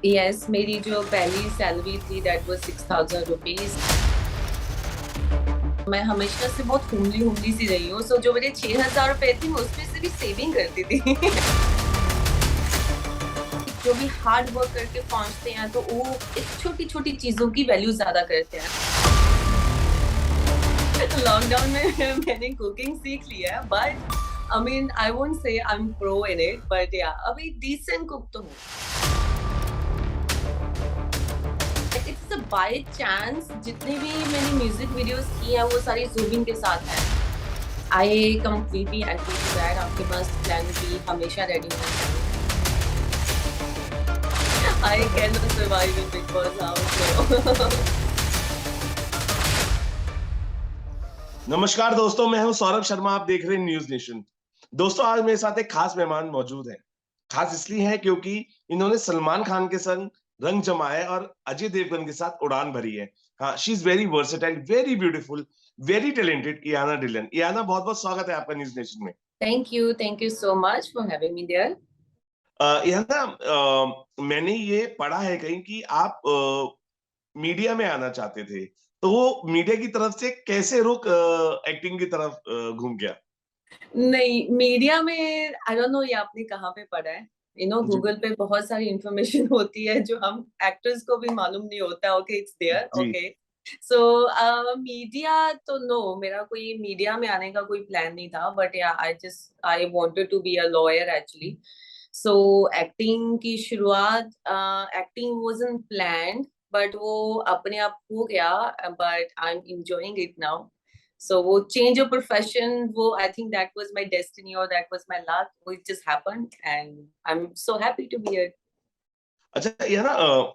Yes, मेरी जो पहली सैलरी थी दैट वाज 6,000 रुपीज। मैं हमेशा से बहुत होमली होमली सी रही हूँ, सो जो मेरे 6,000 रुपए थे मैं उसमें से भी सेविंग करती थी। जो भी हार्ड वर्क करके पहुंचते हैं तो वो एक छोटी छोटी चीजों की वैल्यू ज्यादा करते हैं। लॉकडाउन में मैंने कुकिंग सीख लिया है, but I mean I won't say I am pro in it, but या अभी डिसेंट कुक तो हूँ। इट्स बाय चांस जितने भी मैंने म्यूजिक वीडियोस की है वो सारी जुबिन के साथ है। I completely agree to that. आपके पास प्लान भी हमेशा रेडी होना चाहिए। I can not survive in Bigg Boss house. नमस्कार दोस्तों, मैं हूं सौरभ शर्मा। आप देख रहे हैं न्यूज नेशन। दोस्तों, आज मेरे साथ एक खास मेहमान मौजूद हैं। खास इसलिए है क्योंकि इन्होंने सलमान खान के संग रंग जमाया है और अजय देवगन के साथ उड़ान भरी है। हाँ, she is very versatile, very beautiful, very talented. Iyana Dillon. Iyana, बहुत बहुत स्वागत है आपका न्यूज नेशन में। Thank you so much for having me there. Iyana, मैंने ये पढ़ा है कहीं कि आप मीडिया में आना चाहते थे, तो वो मीडिया की तरफ से कैसे रुक एक्टिंग की तरफ घूम गया? नहीं, मीडिया में आई डोंट नो ये आपने कहाँ पे पढ़ा है। जी। गूगल पे बहुत सारी इंफॉर्मेशन होती है जो हम एक्टर्स को भी मालूम नहीं होता। Okay, it's there. जी। ओके, सो मीडिया तो नो, मेरा कोई मीडिया में आने का कोई प्लान नहीं था, but yeah I wanted to be a lawyer actually. So acting की शुरुआत, एक्टिंग वाजंट प्लान्ड, बट वो अपने आप हो गया। But I am enjoying it now. So वो change of profession, वो I think that was my destiny or that was my luck. It just happened and I'm so happy to be here. अच्छा, ये ना,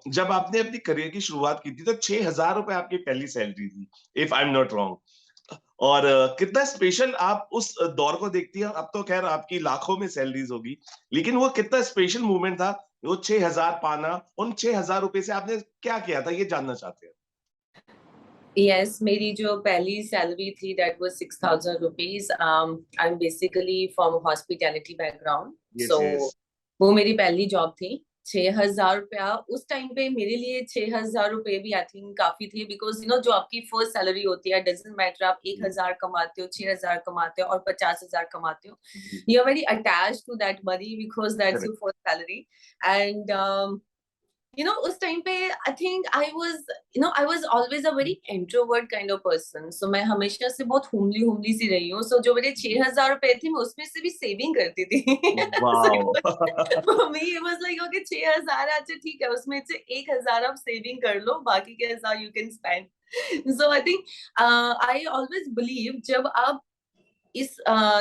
जब आपने अपनी career की शुरुआत की थी तो 6,000 रुपए आपकी पहली सैलरी थी, if I am not wrong. और कितना स्पेशल आप उस दौर को देखती हैं। अब तो खैर आपकी लाखों में सैलरीज होगी, लेकिन वो कितना स्पेशल मोमेंट था, वो 6,000 पाना। उन 6,000 रुपए से आपने क्या किया था, ये जानना चाहते हैं। Yes, मेरी जो पहली सैलरी थी that was 6,000 rupees. I'm basically from hospitality background. Yes, yes. So वो मेरी पहली जॉब थी। 6,000 रुपया उस टाइम पे मेरे लिए 6,000 रुपए भी आई थिंक काफी थे, बिकॉज जो आपकी फर्स्ट सैलरी होती है, डजेंट मैटर आप 1,000 कमाते हो, 6,000 कमाते हो और 50,000 कमाते हो, जी। You are very attach to that money because that's your correct. First salary. And उस टाइम पे I think I was always a very introvert kind of person. So मैं हमेशा से बहुत होमली होमली सी रही हूँ। सो जो मेरे 6,000 रुपए थे मैं उसमें से भी सेविंग करती थी। Wow. For me it was like okay, 6,000, अच्छा ठीक है, उसमें से 1,000 आप सेविंग कर लो, बाकी के 1,000 you can spend. So I think I always believe जब आप इस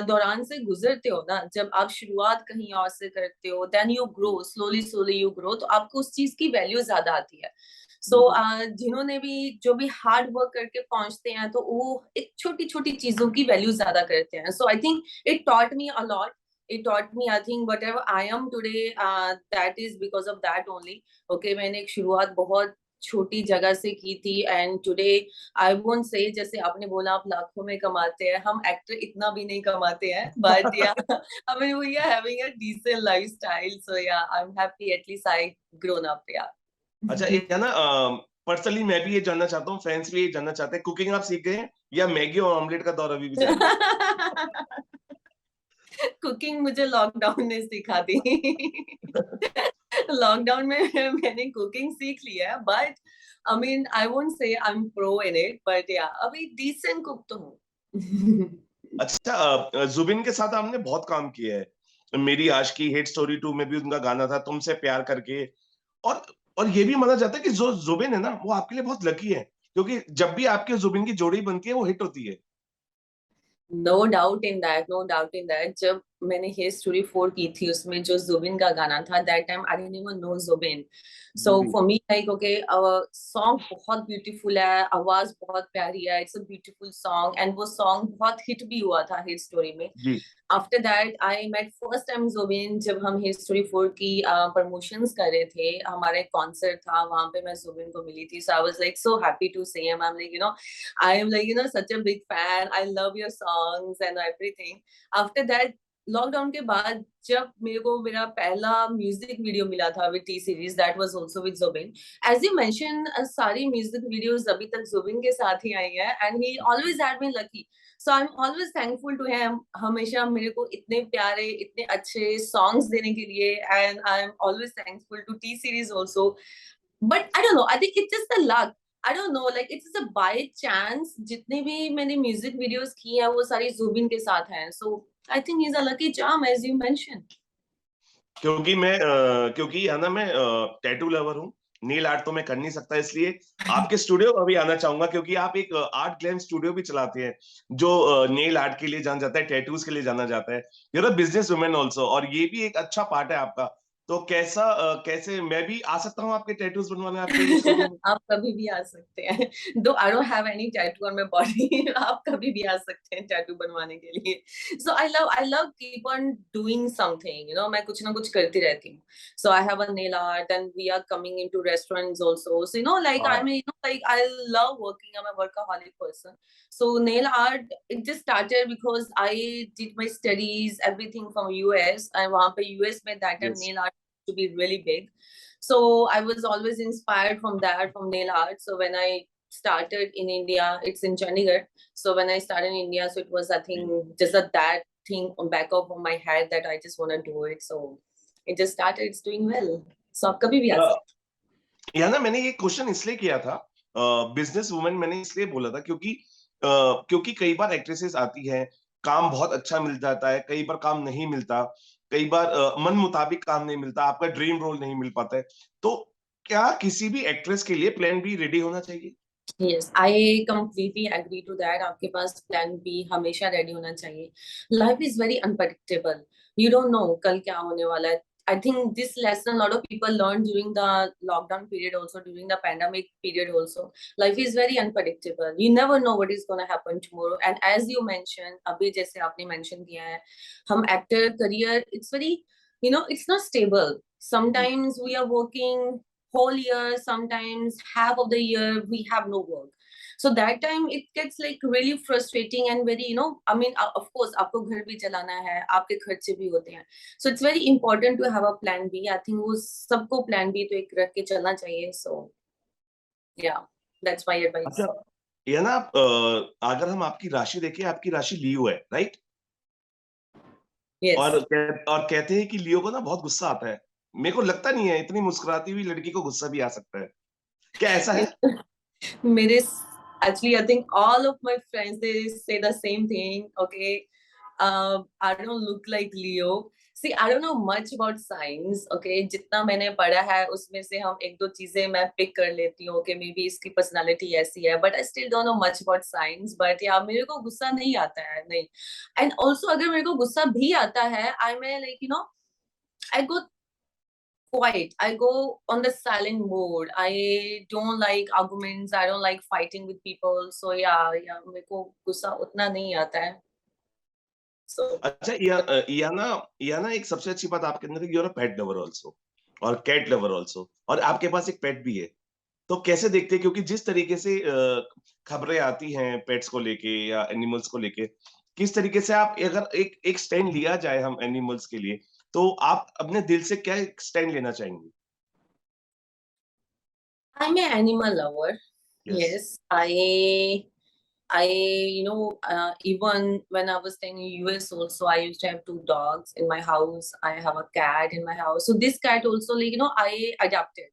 दौरान से गुजरते हो ना, जब आप शुरुआत कहीं और से करते हो, then you grow slowly slowly, you grow, तो आपको उस चीज की वैल्यू ज्यादा आती है। सो जिन्होंने भी जो भी हार्ड वर्क करके पहुंचते हैं तो वो एक छोटी छोटी चीजों की वैल्यू ज्यादा करते हैं। So I think it taught me a lot. It taught me, I think, whatever I am today, that is because of that only. Okay, मैंने एक शुरुआत बहुत छोटी जगह से की थी, and today I won't say, जैसे आपने बोला आप लाखों में कमाते हैं, हम एक्टर इतना भी नहीं कमाते हैं, but yeah I mean we are having a decent lifestyle. So yeah I am happy, at least I grown up yeah. अच्छा, ये है ना, पर्सनली मैं भी ये जानना चाहता हूँ, फैंस भी ये जानना चाहते हैं, कुकिंग आप सीख गए हैं या मैगी और ऑमलेट का दौर अभी भी जारी है? कुकिंग मुझे लॉकडाउन ने सिखा दी। लॉकडाउन में मैंने कुकिंग सीख लिया है, but I mean I won't say I am pro in it, but या अभी डिसेंट कुक तो हूँ। अच्छा, जुबिन के साथ आपने बहुत काम किया है। मेरी आशिकी, हिट स्टोरी 2 में भी उनका गाना था, तुमसे प्यार करके। और और ये भी माना जाता है कि जो जुबिन है ना, वो आपके लिए बहुत लकी है, क्योंकि जब भी आपके जुबिन की जोड़ी बनती है वो हिट होती है। No doubt in that, no doubt in that. जब मैंने हे स्टोरी 4 की थी, उसमें जो जुबिन का गाना था, that time I didn't even know Zubeen. So जी, जी। For me like okay, song बहुत ब्यूटीफुल है, आवाज बहुत प्यारी है, it's a beautiful song, and वो सॉन्ग बहुत हिट भी हुआ था हिट स्टोरी में। जी। After that I met first time Zubeen, जब हम हिस्ट्री 4 की प्रमोशंस कर रहे थे, हमारा एक कॉन्सर्ट था, वहां पे मैं जुबिन को मिली थी। So I was like so happy to see him. I am like I am like, such a big fan. I love your songs and everything. After that, lockdown के बाद जब मेरे को मेरा पहला म्यूजिक वीडियो मिला था with T Series, that was also with Zubin. As you mention, सारी म्यूजिक वीडियोस अभी तक जुबिन के साथ ही आई है, and he always had me lucky. So I am always thankful to him, हमेशा मेरे को इतने प्यारे, इतने अच्छे सॉन्ग्स देने के लिए, and I am always thankful to T Series also. But I don't know, I think it's just the luck. I don't know, like it's a by chance जितने भी मैंने म्यूजिक वीडियोस की हैं वो सारी जुबिन के साथ हैं। So I think he is a lucky charm, as you mention. क्योंकि है ना, मैं टैटू लवर हूँ। नील आर्ट तो मैं कर नहीं सकता, इसलिए आपके स्टूडियो अभी आना चाहूंगा, क्योंकि आप एक आर्ट ग्लैम स्टूडियो भी चलाते हैं जो नेल आर्ट के लिए जाना जाता है, टैटूज के लिए जाना जाता है। You're a business women also, और ये भी एक अच्छा पार्ट है आपका। तो कैसे मैं भी आ सकता हूँ आपके टैटूज बनवाने आपके स्टूडियो में? आप कभी भी आ सकते हैं, दो I don't have any tattoo on my body. आप कभी भी आ सकते हैं टैटू बनवाने के लिए। So I love keep on doing something, you know, मैं कुछ ना कुछ करती रहती हूँ। So I have a nail art and we are coming into restaurants also, so you know, like I हाँ। Mean, you know, like I love working, I am a workaholic person. So nail art, it just started because I did my studies, everything from US, and वहाँ पे US में that time yes. nail art to be really big. So I was always inspired from that, from nail art. So when I started in India, it's in Chandigarh. So when I started in India, so it was, I think, just that thing on back of my head that I just want to do it. So it just started. It's doing well. So आप कभी भी आ सकते या ना, मैंने ये question इसलिए किया था, बिजनेस वुमेन मैंने इसलिए बोला था क्योंकि कई बार एक्ट्रेसेस आती हैं, काम बहुत अच्छा मिल जाता है, कई बार काम नहीं मिलता, कई बार मन मुताबिक काम नहीं मिलता, आपका ड्रीम रोल नहीं मिल पाता है। तो क्या किसी भी एक्ट्रेस के लिए प्लान बी रेडी होना चाहिए? हैं। Yes, I completely agree to that. आपके पास प्लान बी हमेशा रेडी होना चाहिए। Life is very unpredictable. You don't know कल क्या होने वाला है। I think this lesson a lot of people learned during the lockdown period, also during the pandemic period also. Life is very unpredictable. You never know what is going to happen tomorrow. And as you mentioned, अभी जैसे आपने mention किया है, हम actor career, it's very, you know, it's not stable. Sometimes we are working whole year, sometimes half of the year we have no work. So that time it gets like really frustrating and very, you know, I mean, of course आपको घर भी चलाना है, आपके खर्चे भी होते हैं। So it's very important to have a plan B. I think वो सबको plan B तो एक रख के चलना चाहिए। So yeah, that's my advice. अच्छा, या ना, अगर हम आपकी राशि देखें, आपकी राशि लियो है, राइट? Yes. और कहते हैं कि लियो को ना बहुत गुस्सा आता है। मेरे को लगता नहीं है इतनी मुस्कुराती हुई लड़की को गुस्सा भी आ सकता है। क्या ऐसा है? मेरे actually I think all of my friends they say the same thing. Okay, I don't look like Leo. See, I don't know much about science. Okay, जितना मैंने पढ़ा है उसमें से हम एक दो चीजें मैं पिक कर लेती हूँ कि मे बी इसकी पर्सनालिटी ऐसी है, but I still don't know much about science. But yeah, मेरे को गुस्सा नहीं आता है, नहीं। And also अगर मेरे को गुस्सा भी आता है, I may, like, you know, I go quiet. I go on the silent mode. I don't like arguments. I don't like fighting with people. So yeah, मेरे को गुस्सा उतना नहीं आता है. So अच्छा, या ना एक सबसे अच्छी बात आपके अंदर है, you're a pet lover also, और कैट लवर आल्सो, और आपके पास एक पेट भी है। तो कैसे देखते हैं, क्योंकि जिस तरीके से खबरें आती हैं पेट्स को लेके या एनिमल्स को लेके, किस तरीके से आप, अगर एक एक स्टैंड लिया जाए हम एनिमल्स के लिए, तो आप अपने दिल से क्या एक स्टैंड लेना चाहेंगे? I'm an animal lover. Yes. Yes, I, you know, even when I was staying in US also, I used to have two dogs in my house. I have a cat in my house. So this cat also, like, you know, I adopted.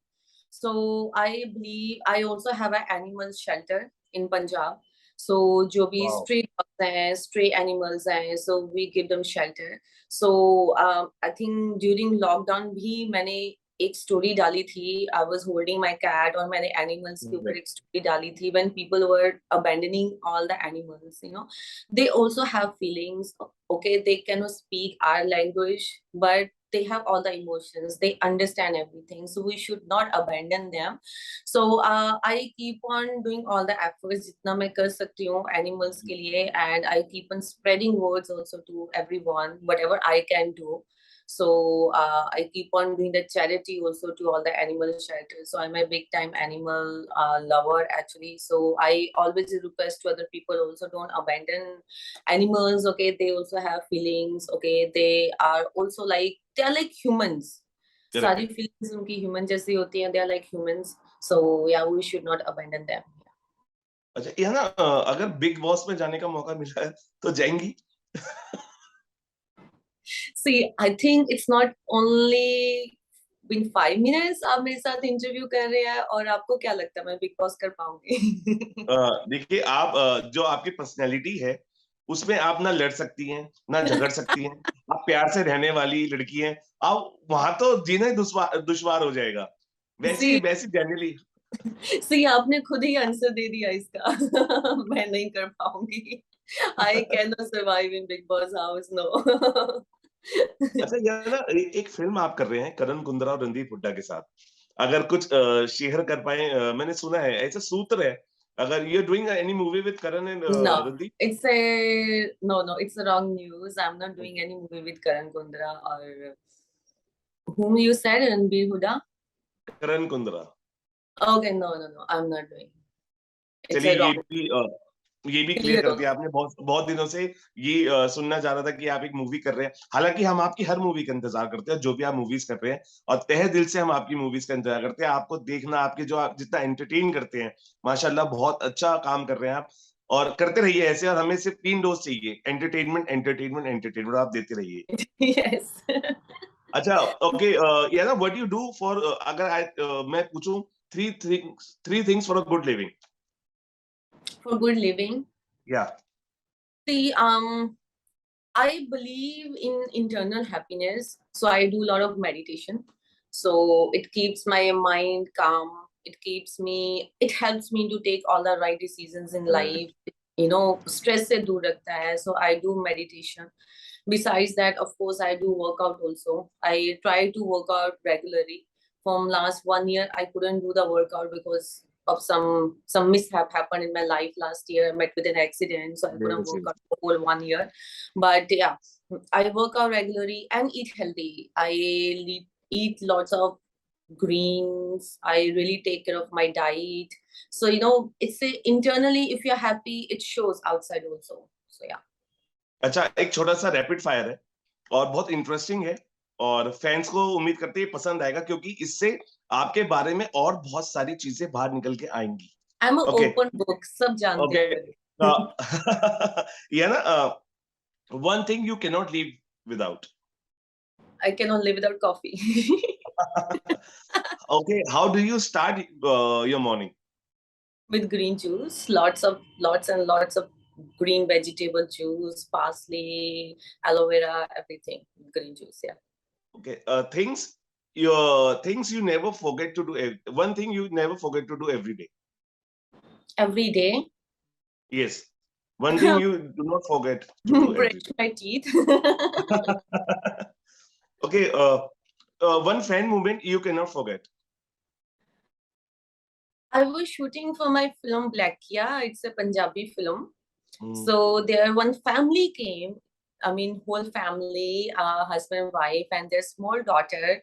So I believe I also have an animal shelter in Punjab. So जो भी wow. stray dogs हैं, stray animals हैं, so we give them shelter. So I think during lockdown भी मैंने एक story डाली थी, I was holding my cat, और मैंने एनिमल्स के ऊपर एक स्टोरी डाली थी, when people were abandoning all the animals, you know, they also have feelings. Okay, they cannot speak our language, but they have all the emotions, they understand everything, so we should not abandon them. So I keep on doing all the efforts जितना मैं कर सकती हूँ animals के लिए, and I keep on spreading words also to everyone, whatever I can do. So I keep on doing the charity also to all the animal shelters. So I'm a big time animal lover actually. So I always request to other people also, don't abandon animals. Okay, they also have feelings. Okay, they are also like, they are like humans. सारी Correct. feelings उनकी human जैसी होती हैं. They are like humans. So yeah, we should not abandon them. अच्छा, ये ना अगर big boss में जाने का मौका मिला है तो जाएंगी? See, I think it's not only been 5 minutes आप मेरे साथ इंटरव्यू कर रहे हैं, और आपको क्या लगता है मैं बिग बॉस कर पाऊंगी? देखिए, आप जो आपकी पर्सनैलिटी है उसमें आप ना लड़ सकती हैं, ना झगड़ सकती हैं। आप प्यार से रहने वाली लड़की हैं। आप वहां तो जीना ही दुश्वार हो जाएगा। वैसी सी वैसी जनरली सी आपने खुद ही आंसर दे दिया इसका। मैं नहीं कर पाऊंगी। I can not survive in Bigg Boss house, no. अच्छा, ये ना एक फिल्म आप कर रहे हैं करण कुंद्रा और रणदीप हुड्डा के साथ। अगर कुछ शेयर कर पाए, मैंने सुना है ऐसा सूत्र है, अगर you are doing any movie with Karan and No, Randeep? it's a no, it's a wrong news. I'm not doing any movie with Karan Kundra or whom you said, Ranbir Huda. Karan Kundra. Okay, no, I'm not doing. It's चलिए, a wrong. ये भी clear Clear कर हो दिया आपने। बहुत बहुत दिनों से ये सुनना चाह रहा था कि आप एक मूवी कर रहे हैं। हालांकि हम आपकी हर मूवी का इंतजार करते हैं, जो भी आप मूवीज कर रहे हैं, और तहे दिल से हम आपकी मूवीज का इंतजार करते हैं। आपको देखना, आपके जो आप जितना एंटरटेन करते हैं, माशाल्लाह बहुत अच्छा काम कर रहे हैं आप, और करते रहिए ऐसे। और हमें सिर्फ 3 डोज चाहिए, एंटरटेनमेंट एंटरटेनमेंट एंटरटेनमेंट, आप देते रहिए। Yes. अच्छा, ओके, या ना व्हाट यू डू फॉर, अगर मैं पूछूं, three things for a good living. For good living. या See, I believe in internal happiness, so I do a lot of meditation. So it keeps my mind calm. It helps me to take all the right decisions in life. Stress se dur rakhta hai. So I do meditation. Besides that, of course, I do workout also. I try to work out regularly. From last 1 year, I couldn't do the workout because of some mishap happened in my life last year. I met with an accident, so I couldn't work out for whole 1 year. But yeah, I work out regularly and eat healthy. Eat lots of greens. I really take care of my diet. So internally, if you're happy, it shows outside also. So yeah. अच्छा, एक छोटा सा rapid fire है और बहुत interesting है, और fans को उम्मीद करते हैं पसंद आएगा, क्योंकि इससे आपके बारे में और बहुत सारी चीजें बाहर निकल के आएंगी। I'm an okay, open book. सब जानते ओके। हैं मुझे। ये ना, one thing you can not live without. I cannot live without coffee. Okay, how do you start your morning? With green juice, lots and lots of green vegetable juice, parsley, aloe vera, everything. Green juice, yeah. Okay, things you never forget to do. One thing you never forget to do every day. Every day, Yes, one thing you do not forget to do every brush my teeth. day. Okay, one fan moment you cannot forget. I was shooting for my film Blackia. It's a Punjabi film. Hmm. So there one family came. I mean, whole family, husband, wife, and their small daughter.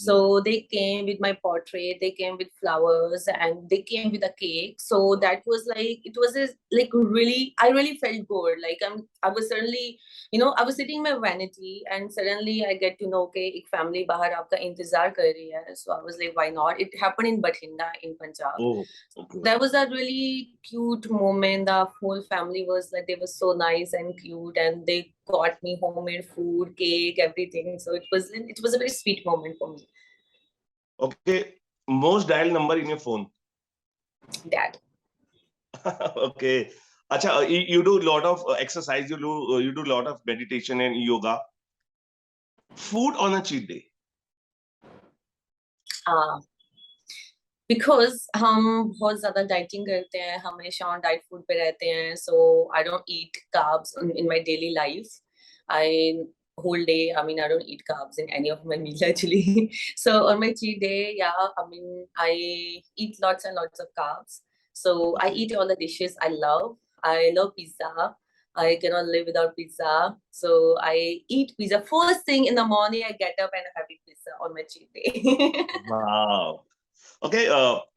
So they came with my portrait. They came with flowers, and they came with a cake. So that was like, it was like really. I really felt good. Like I was suddenly, I was sitting in my vanity, and suddenly I get to know, okay, एक family बाहर आपका इंतजार कर रही है. So I was like, why not? It happened in Bathinda in Punjab. Oh, okay. That was a really cute moment. The whole family was like, they were so nice and cute, and they got me homemade food, cake, everything. So it was a very sweet moment for me. Okay, most dial number in your phone. Dad. Okay. Acha, you do a lot of exercise. You do a lot of meditation and yoga. Food on a cheat day. Because हम बहुत ज्यादा dieting करते हैं, हमेशा diet food पे रहते हैं, so I don't eat carbs in my daily life. I whole day, I mean, I don't eat carbs in any of my meals actually. So on my cheat day, yeah, I mean, I eat lots and lots of carbs. So I eat all the dishes I love. I love pizza. I cannot live without pizza. So I eat pizza. First thing in the morning, I get up and have pizza on my cheat day. Wow. Okay,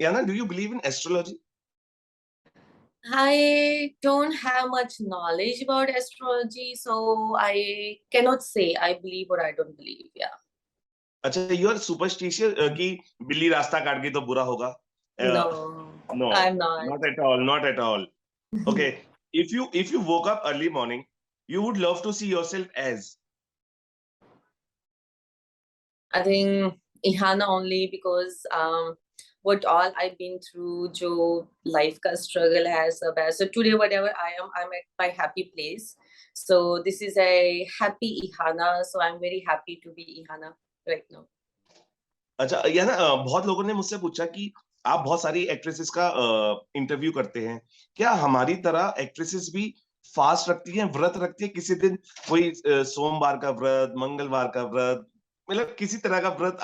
Yana, do you believe in astrology? I don't have much knowledge about astrology, so I cannot say I believe or I don't believe. Yeah. अच्छा, you are superstitious कि बिल्ली रास्ता काट गई तो बुरा होगा? No, no, I'm not. Not at all, not at all. Okay, if you woke up early morning, you would love to see yourself as? I think Ihana only because what all I've been through, jo life ka struggle has सब है. So today whatever I am, I'm at my happy place. So this is a happy Ihana. So I'm very happy to be Ihana right now. अच्छा, याना बहुत लोगों ने मुझसे पूछा कि आप बहुत सारी एक्ट्रेसेस का इंटरव्यू करते हैं, क्या हमारी तरह एक्ट्रेसेस भी फास्ट रखती हैं, व्रत रखती हैं किसी दिन? कोई सोमवार का व्रत, मंगलवार का व्रत, मतलब किसी तरह का व्रत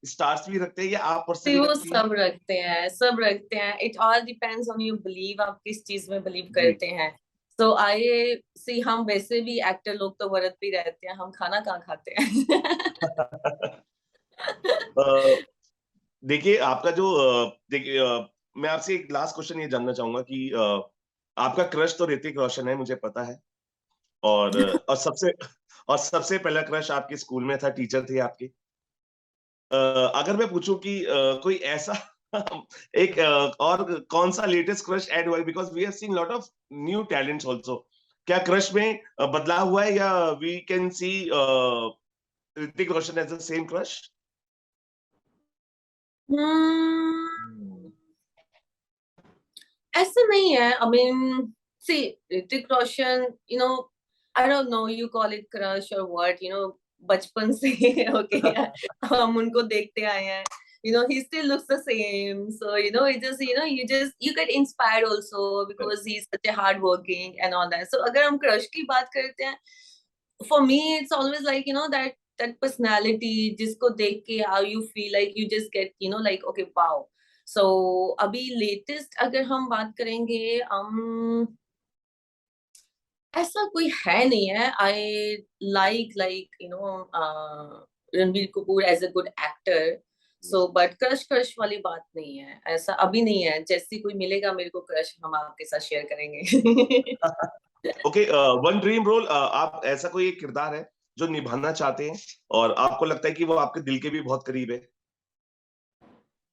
स्टार्स भी रखते हैं या आप तो पर्सनली वो रखती हैं? सब रखते हैं, सब रखते हैं. It all depends on you believe, आप किस चीज में बिलीव जी. करते हैं. तो आइए सी, हम वैसे भी एक्टर लोग तो व्रत भी रहते हैं, हम खाना कहाँ खाते हैं. अ, देखिए आपका जो देखिए मैं आपसे एक लास्ट क्वेश्चन ये जानना चाहूंगा कि आपका क्रश तो ऋतिक रोशन है, मुझे पता है. और सबसे पहला क्रश आपके स्कूल में था, टीचर थे आपके. अगर मैं पूछूं कि कोई ऐसा एक और कौन सा लेटेस्ट क्रश ऐड हुआ है, because we have seen lot of new talents also. क्या क्रश में बदलाव हुआ है या we can see Hrithik Roshan as the same crush? Hmm, ऐसा नहीं है. I mean, see, Hrithik Roshan, I don't know, you call it crush or what, बचपन से okay, हम उनको देखते आए हैं. He still looks the same. So, it just, you get inspired also because he's such a hard working and all that. So, अगर हम crush की बात करते हैं, for me, it's always like, that personality, जिसको देख के how you feel like you just get, like, okay, wow. So अभी लेटेस्ट अगर हम बात करेंगे, ऐसा कोई है नहीं है. I like Ranbir Kapoor as a good actor. So but crush crush वाली बात नहीं है, ऐसा अभी नहीं है. जैसी कोई मिलेगा मेरे को क्रश, हम आपके साथ शेयर करेंगे. ओके, वन ड्रीम रोल, आप ऐसा कोई एक किरदार है जो निभाना चाहते हैं और आपको लगता है कि वो आपके दिल के भी बहुत करीब है?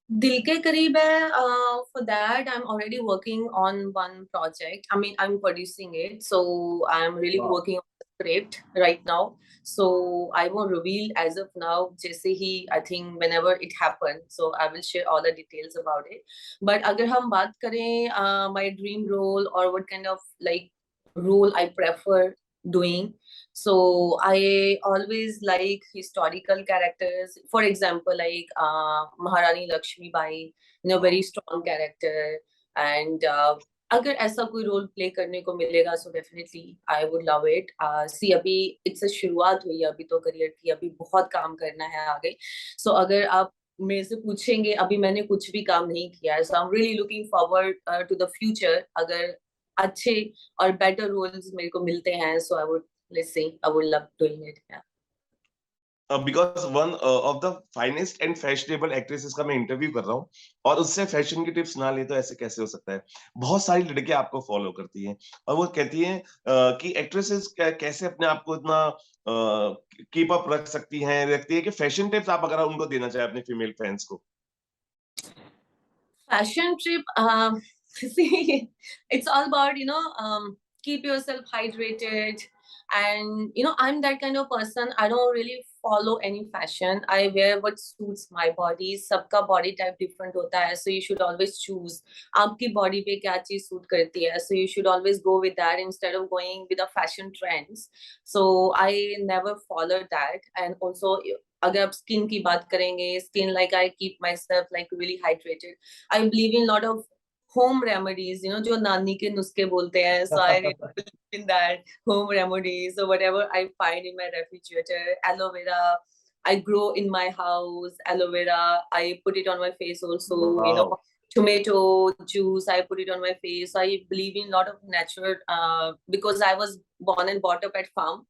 दिल के करीब है. For that, I'm already working on one project. I mean, I'm producing it, so I'm really वाह. working on the script right now. So I won't reveal as of now. जैसे ही I think whenever it happens, so I will share all the details about it. But अगर हम बात करें my dream role or what kind of like role I prefer doing. So I always like historical characters. For example, like Maharani Lakshmi Bai, very strong character. And अगर ऐसा कोई role play करने को मिलेगा, so definitely I would love it. See, अभी it's a शुरुआत हुई है अभी तो करियर की, अभी बहुत काम करना है आगे. So अगर आप मेरे से पूछेंगे, अभी मैंने कुछ भी काम नहीं किया है. So I'm really looking forward to the future. अगर अच्छे और better roles मेरे को मिलते हैं, so let's see, I would love doing it. Yeah. Because one of the finest and fashionable actresses का मैं इंटरव्यू कर रहा हूँ और उससे फैशन की टिप्स ना ले तो ऐसे कैसे हो सकता है. बहुत सारी लड़कियां आपको फॉलो करती हैं और वो कहती हैं कि एक्ट्रेसेस कैसे अपने आप को इतना कीप अप रख सकती हैं, रखती है कि फैशन टिप्स आप अगर उनको देना चाहे अपने फीमेल फैंस को. Fashion trip, see, it's all about, keep yourself hydrated. And, I'm that kind of person. I don't really follow any fashion. I wear what suits my body. Sabka body type different hota hai. So you should always choose aapki body pe kya cheez suit karti hai. So you should always go with that instead of going with the fashion trends. So I never followed that. And also, अगर आप skin की बात करेंगे, skin like I keep my self like really hydrated. I believe in lot of home remedies, जो नानी के नुस्खे बोलते हैं. So I believe in that home remedies. So whatever I find in my refrigerator, aloe vera, I grow in my house aloe vera. I put it on my face also. Wow. tomato juice, I put it on my face. I believe in a lot of natural, because I was born and brought up at farm.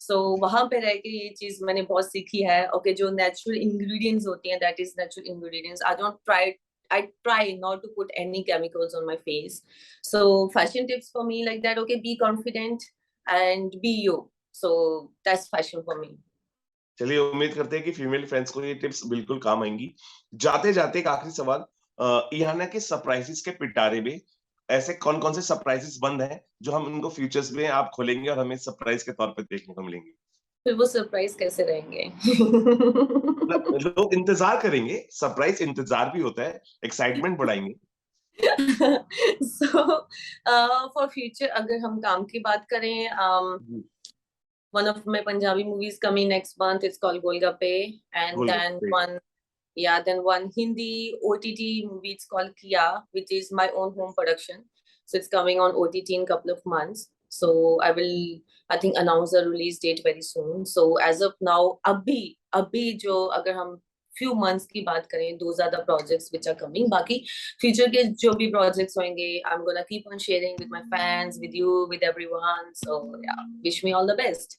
So वहां पे रह के ये चीज मैंने बहुत सीखी है। ओके, जो नेचुरल इंग्रेडिएंट्स होती हैं, that is natural ingredients. I try not to put any chemicals on my face. So fashion tips for me like that, okay, be confident and be you. So that's fashion for me. चलिए, उम्मीद करते हैं कि female friends को ये tips बिल्कुल काम आएंगी। जाते जाते एक आखिरी सवाल, इहाना के सरप्राइजेस के पिटारे में ऐसे कौन कौन से सरप्राइजेस बंद हैं जो हम उनको फ्यूचर्स में आप खोलेंगे और हमें सरप्राइज के तौर पे देखने को मिलेंगे? फिर वो सरप्राइज कैसे रहेंगे? लोग इंतजार करेंगे, सरप्राइज इंतजार भी होता है, एक्साइटमेंट बढ़ाएंगे। So for future, अगर हम काम की बात करें, one of my Punjabi movies coming next month, it's called Golgappe, and then one Hindi OTT movie, it's called Kiya, which is my own home production. So it's coming on OTT in a couple of months. So I will, I think, announce the release date very soon. So as of now, अभी जो अगर हम few months की बात करें, those are the projects which are coming. बाकी future के जो भी projects होंगे, I'm gonna keep on sharing with my fans, with you, with everyone. So yeah, wish me all the best.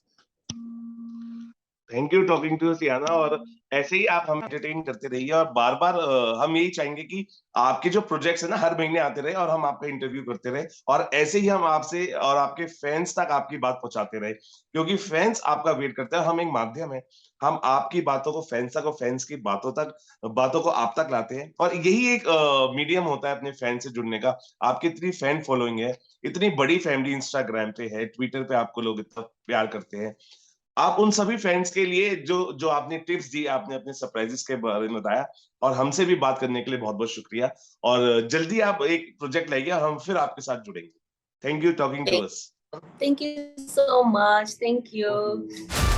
Thank you talking to Siana, और ऐसे ही आप हमें entertain करते रहिए, और बार बार हम यही चाहेंगे कि आपके जो प्रोजेक्ट्स है ना हर महीने आते रहे और हम आपका इंटरव्यू करते रहे, और ऐसे ही हम आपसे और आपके फैंस तक आपकी बात पहुंचाते रहे, क्योंकि फैंस आपका वेट करते हैं। हम एक माध्यम है, हम आपकी बातों को फैंस तक और फैंस की बातों को आप तक लाते हैं, और यही एक मीडियम होता है अपने फैन से जुड़ने का। आपकी इतनी फैन फॉलोइंग है, इतनी बड़ी फैमिली इंस्टाग्राम पे है, ट्विटर पे आपको लोग इतना प्यार करते हैं। आप उन सभी फैंस के लिए जो जो आपने टिप्स दी, आपने अपने सरप्राइजेस के बारे में बताया, और हमसे भी बात करने के लिए बहुत बहुत शुक्रिया, और जल्दी आप एक प्रोजेक्ट लाइए और हम फिर आपके साथ जुड़ेंगे। Thank you talking to us. Thank you so much. Thank you.